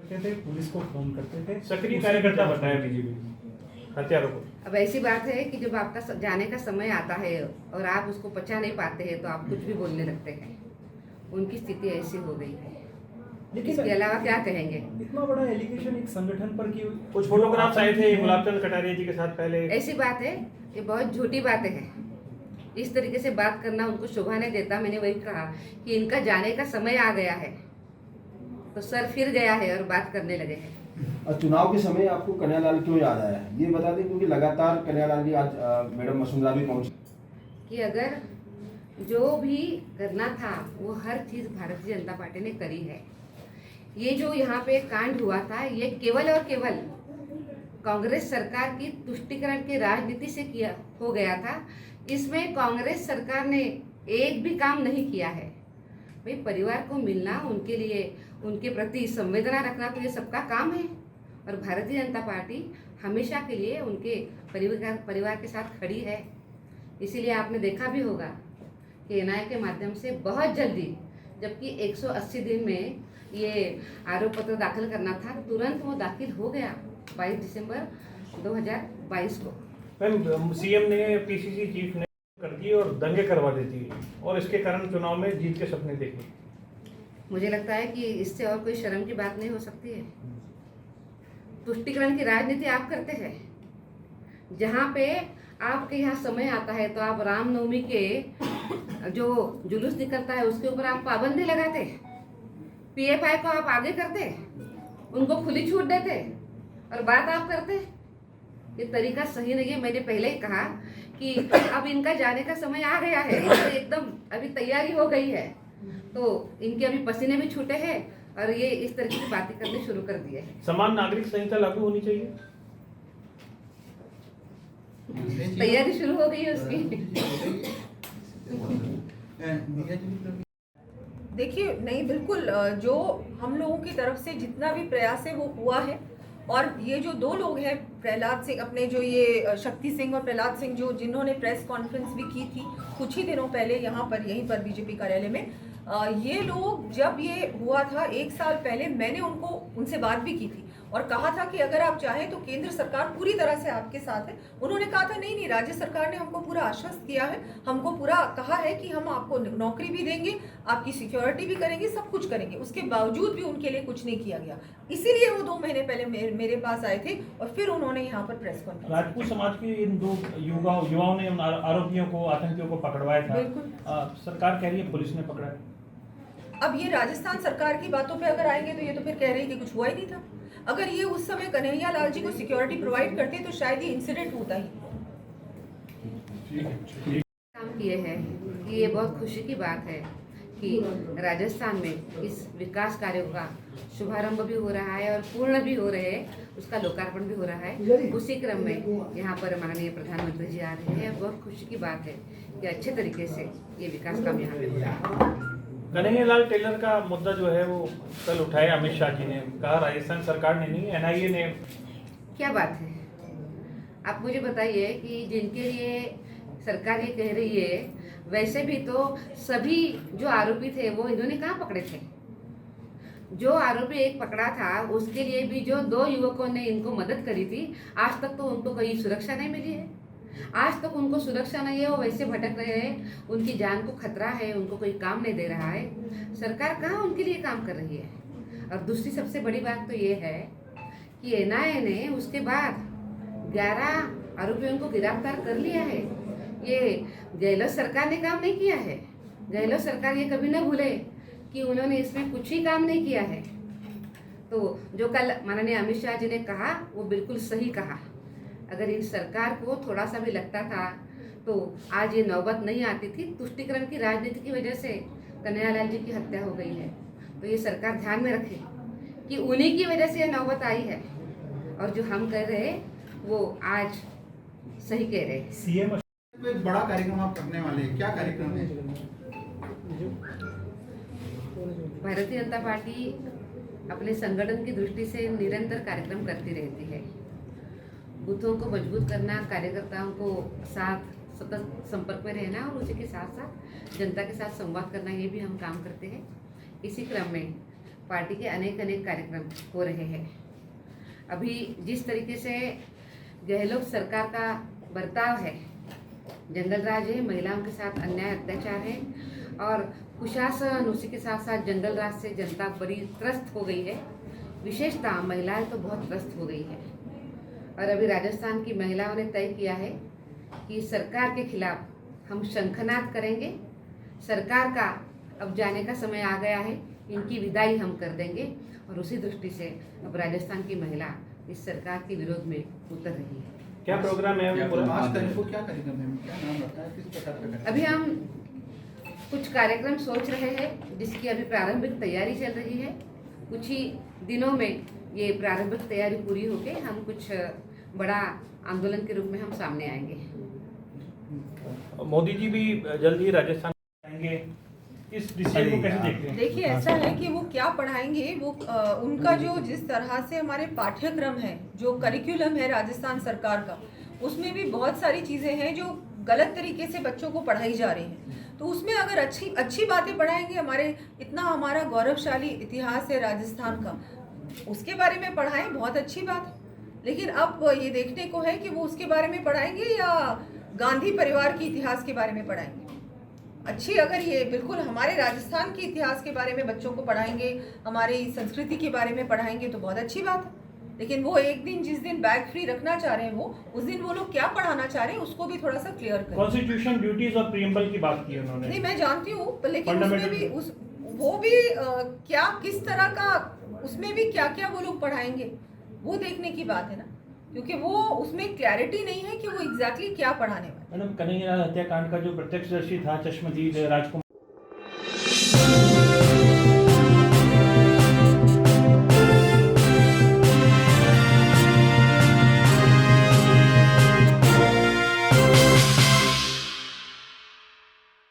करते थे, पुलिस को फोन करते थे। सक्रिय कार्यकर्ता बताया बीजेपी हत्यारों को। अब ऐसी बात है कि जब आपका जाने का समय आता है और आप उसको पचा नहीं पाते हैं तो आप कुछ भी बोलने लगते हैं। उनकी स्थिति ऐसी हो गई है, लेकिन इसके अलावा क्या कहेंगे। इतना बड़ा एलिगेशन एक संगठन पर कि कुछ फोटोग्राफ्स आए थे गुलाबचंद कटारिया जी के साथ पहले। ऐसी बात है, ये बहुत झूठी बातें हैं। इस तरीके से बात करना उनको शोभा नहीं देता। मैंने वही कहा कि इनका जाने का समय आ गया है, तो सर फिर गया है और बात करने लगे हैं। और चुनाव के समय आपको कन्हैयालाल क्यों याद आया है, ये बता दें, क्योंकि लगातार कन्हैयालाल जी आज मैडम वसुंधरा भी पहुंची कि अगर जो भी करना था वो हर चीज़ भारतीय जनता पार्टी ने करी है। ये जो यहाँ पे कांड हुआ था ये केवल और केवल कांग्रेस सरकार की तुष्टीकरण की राजनीति से किया हो गया था। इसमें कांग्रेस सरकार ने एक भी काम नहीं किया है। भाई परिवार को मिलना, उनके लिए उनके प्रति संवेदना रखना तो ये सबका काम है, और भारतीय जनता पार्टी हमेशा के लिए उनके परिवार के साथ खड़ी है। इसीलिए आपने देखा भी होगा कि एनआईए के माध्यम से बहुत जल्दी, जबकि 180 दिन में ये आरोप पत्र दाखिल करना था, तुरंत वो दाखिल हो गया 22 दिसंबर 2022 को। मैम सीएम ने पीसीसी चीफ ने कर दी और दंगे करवा देती है और इसके कारण चुनाव में जीत के सपने देखे। मुझे लगता है कि इससे और कोई शर्म की बात नहीं हो सकती है। तुष्टीकरण की राजनीति आप करते हैं, जहाँ पे आपके यहाँ समय आता है तो आप रामनवमी के जो जुलूस निकलता है उसके ऊपर आप पाबंदी लगाते, पीएफआई को आप आगे करते, उनको खुली छूट देते और बात आप करते। ये तरीका सही नहीं है। मैंने पहले ही कहा कि अब इनका जाने का समय आ गया है, इनसे एकदम अभी तैयारी हो गई है, तो इनके अभी पसीने भी छूटे हैं और ये इस तरीके की बातें करनी शुरू कर दी है। समान नागरिक संहिता लागू होनी चाहिए। तैयारी शुरू हो गई है उसकी। देखिए, नहीं बिल्कुल, जो हम लोगों की तरफ से जितना भी प्रयास है वो हुआ है। और ये जो दो लोग हैं, प्रहलाद सिंह, अपने जो ये शक्ति सिंह और प्रहलाद सिंह, जो जिन्होंने प्रेस कॉन्फ्रेंस भी की थी कुछ ही दिनों पहले यहाँ पर, यहीं पर बीजेपी कार्यालय में, ये लोग जब ये हुआ था 1 साल पहले, मैंने उनसे बात भी की थी और कहा था कि अगर आप चाहें तो केंद्र सरकार पूरी तरह से आपके साथ है। उन्होंने कहा था नहीं, राज्य सरकार ने हमको पूरा आश्वस्त किया है, हमको पूरा कहा है कि हम आपको नौकरी भी देंगे, आपकी सिक्योरिटी भी करेंगे, सब कुछ करेंगे। उसके बावजूद भी उनके लिए कुछ नहीं किया गया। इसीलिए वो 2 महीने पहले मेरे पास आए थे और फिर उन्होंने यहाँ पर प्रेस कॉन्फ्रेंस। राजपूत समाज के इन 2 युवाओं ने आरोपियों को, आतंकियों को पकड़वाया था। बिल्कुल। सरकार कह रही है पुलिस ने पकड़ा है। अब ये राजस्थान सरकार की बातों पे अगर आएंगे तो ये तो फिर कह रहे हैं कि कुछ हुआ ही नहीं था। अगर ये उस समय कन्हैयालाल जी को सिक्योरिटी प्रोवाइड करते तो शायद ये इंसिडेंट होता ही। काम किए हैं कि ये बहुत खुशी की बात है कि राजस्थान में इस विकास कार्यों का शुभारंभ भी हो रहा है और पूर्ण भी हो रहे हैं, उसका लोकार्पण भी हो रहा है। उसी क्रम में यहाँ पर माननीय प्रधानमंत्री जी आ रहे हैं। बहुत खुशी की बात है कि अच्छे तरीके से ये विकास काम यहाँ पे हो रहा है। कन्हैयालाल टेलर का मुद्दा जो है वो कल उठाया अमित शाह जी ने, कहा राजस्थान सरकार ने नहीं, एनआईए ने। क्या बात है, आप मुझे बताइए कि जिनके लिए सरकार ये कह रही है, वैसे भी तो सभी जो आरोपी थे वो इन्होंने कहाँ पकड़े थे। जो आरोपी एक पकड़ा था उसके लिए भी जो 2 युवकों ने इनको मदद करी थी, आज तक तो उनको कहीं सुरक्षा नहीं मिली है। आज तक उनको सुरक्षा नहीं है, वो वैसे भटक रहे हैं, उनकी जान को खतरा है, उनको कोई काम नहीं दे रहा है। सरकार कहाँ उनके लिए काम कर रही है। और दूसरी सबसे बड़ी बात तो ये है कि एनआईए ने उसके बाद 11 आरोपियों को गिरफ्तार कर लिया है। ये गहलोत सरकार ने काम नहीं किया है। गहलोत सरकार ये कभी न भूले कि उन्होंने इसमें कुछ ही काम नहीं किया है। तो जो कल माननीय अमित शाह जी ने कहा वो बिल्कुल सही कहा। अगर इन सरकार को थोड़ा सा भी लगता था तो आज ये नौबत नहीं आती थी। तुष्टीकरण की राजनीति की वजह से कन्हैयालाल जी की हत्या हो गई है, तो ये सरकार ध्यान में रखे कि उन्हीं की वजह से ये नौबत आई है और जो हम कह रहे हैं वो आज सही कह रहे हैं। सीएम एक बड़ा कार्यक्रम आप करने वाले हैं, क्या कार्यक्रम है? भारतीय जनता पार्टी अपने संगठन की दृष्टि से निरंतर कार्यक्रम करती रहती है। बूथों को मजबूत करना, कार्यकर्ताओं को साथ सतत संपर्क में रहना और उसी के साथ साथ जनता के साथ संवाद करना, ये भी हम काम करते हैं। इसी क्रम में पार्टी के अनेक अनेक कार्यक्रम हो रहे हैं। अभी जिस तरीके से गहलोत सरकार का बर्ताव है, जंगल राज है, महिलाओं के साथ अन्याय अत्याचार है और कुशासन, उसी के साथ साथ जंगल राज से जनता बड़ी त्रस्त हो गई है। विशेषतः महिलाएं तो बहुत त्रस्त हो गई है। और अभी राजस्थान की महिलाओं ने तय किया है कि सरकार के खिलाफ हम शंखनाद करेंगे। सरकार का अब जाने का समय आ गया है, इनकी विदाई हम कर देंगे। और उसी दृष्टि से अब राजस्थान की महिला इस सरकार के विरोध में उतर रही है। क्या प्रोग्राम है वो पूरा? 5 तारीख को क्या कार्यक्रम है, क्या नाम रखा है, किस प्रकार का कार्यक्रम? अभी हम कुछ कार्यक्रम सोच रहे हैं जिसकी अभी प्रारंभिक तैयारी चल रही है। कुछ ही दिनों में ये प्रारंभिक तैयारी पूरी होके हम कुछ बड़ा आंदोलन के रूप में हम सामने आएंगे। मोदी जी भी जल्द ही राजस्थान आएंगे, इस डिसीजन को कैसे देखते हैं? देखिए, ऐसा है कि वो क्या पढ़ाएंगे, वो उनका जो जिस तरह से हमारे पाठ्यक्रम है, जो करिकुलम है राजस्थान सरकार का, उसमें भी बहुत सारी चीज़ें हैं जो गलत तरीके से बच्चों को पढ़ाई जा रही हैं। तो उसमें अगर अच्छी बातें पढ़ाएंगे, हमारा गौरवशाली इतिहास है राजस्थान का, उसके बारे में पढ़ाएं, बहुत अच्छी बात है। लेकिन अब ये देखने को है कि वो उसके बारे में पढ़ाएंगे या गांधी परिवार के इतिहास के बारे में पढ़ाएंगे। अगर ये बिल्कुल हमारे राजस्थान के इतिहास के बारे में बच्चों को पढ़ाएंगे, हमारी संस्कृति के बारे में पढ़ाएंगे तो बहुत अच्छी बात है। लेकिन वो एक दिन, जिस दिन बैग फ्री रखना चाह रहे हैं वो, उस दिन वो लोग क्या पढ़ाना चाह रहे हैं उसको भी थोड़ा सा क्लियर करें। कॉन्स्टिट्यूशन, ड्यूटीज और प्रीएम्बल की बात की उन्होंने। नहीं, मैं जानती हूँ, लेकिन उसमें भी वो भी क्या, किस तरह का, उसमें भी क्या क्या वो लोग पढ़ाएंगे वो देखने की बात है ना, क्योंकि वो उसमें क्लैरिटी नहीं है कि वो एग्जैक्टली क्या पढ़ाने वाले। मैडम, कन्हैया हत्याकांड का जो प्रत्यक्षदर्शी था चश्मदीद राजकुमार